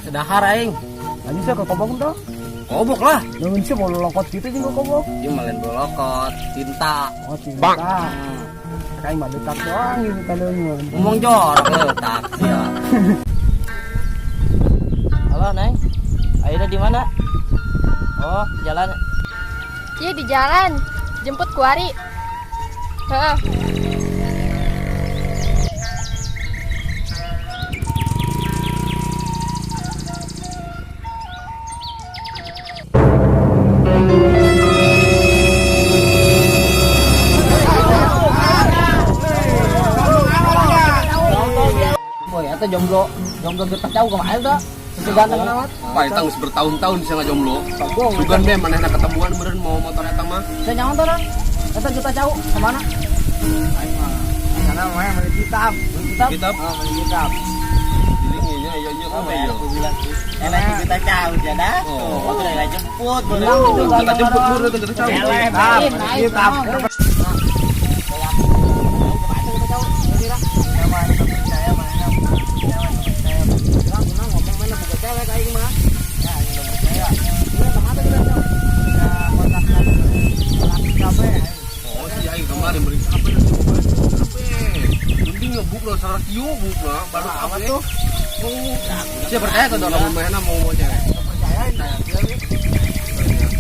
sedahar aing. Anjing saya ke kobok tuh. Kobok lah. Nungguin sih mau lokot gitu juga kobok. Ieu malen bolokot, cinta. Oh cinta. Kayak mah dekat doang gitu tadinya. Ngomong jorok letak sia. Halo, Neng. Aida di mana? Oh, jalan. Iya di jalan. Jemput Kuari. Heeh. Boy, eta jomblo getah jauh kemana tuh? Masih ganteng amat. Paitang bertahun-tahun bisa ngajomblo. Sugan be manehna ketemuan meureun mau motor eta mah. Saya nyaman tuh, Nang. Eta getah jauh kemana? Aing mah. Sana mah beli kitab. Kitab. Beli kitab. Dilinginya iya apa ya? Aku bilang eleh kita jauh jada. Oh. Aku udah jemput. Bilang kita jemput dulu kita jauh. Kitab. Oh si aing kemarin beri apa dah coba. Mending ngebuk lo salah kieu buk lah baru apa tuh. Saya percaya tuh kalau mainnya mau cewek. Percayain saya.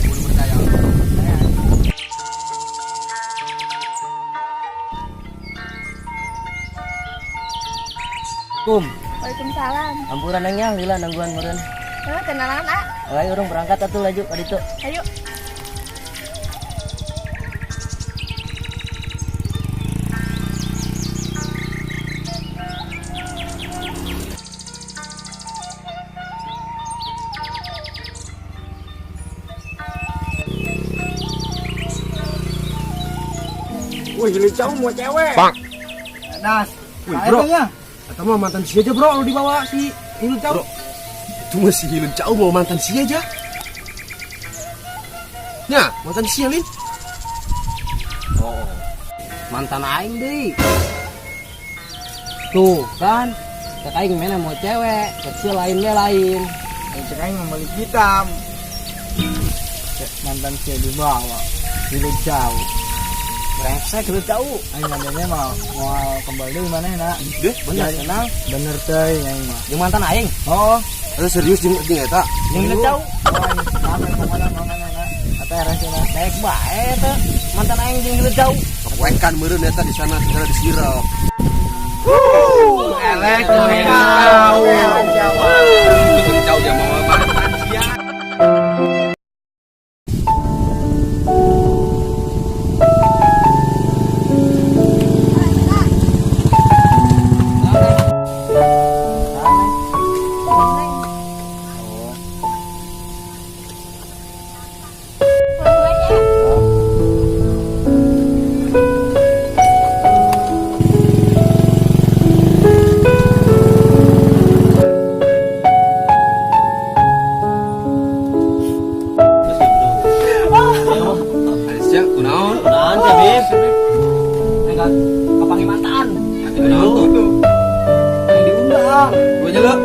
Udah percaya. Kum, Waalaikumsalam. ampuran nengnya, gila nangguan meureun. Kenalan ah. Ayo urang berangkat atuh laju ka ditu. Ayo. Wih, jadi jauh mau cewek. Das. Wih, bro. Akhirnya. Atau mau mantan si aja bro, lu dibawa si Hilun Cau. Itu masih Hilun Cau mau mantan si aja. Ya, mantan si Hilun. Oh, mantan aing deh. Tuh, kan. Cek aing mana mau cewek, kecil lain we lain. Cek aing mau beli kitab. Cek mantan saya dibawa. Dulu jauh. Brengsek lu jauh. Aing adanya mau kembali di mana nak? Deh, Bener bener. kenal. Bener teh aing mah. Jeung mantan aing. Oh, Ada serius jeung eta. Jeung lu jauh. sampai kemana nak? Ata rasina tek bae teh. Mantan aing jeung lu jauh. Kewekan meureun eta di sana tinggal disirap. Elek Hilun Cau dia mau mantan sia. Sia, kunaon? Naon teh, Bib? Enggak kepanggil mantan. Kunaon tuh? diundang. Gua aja lah.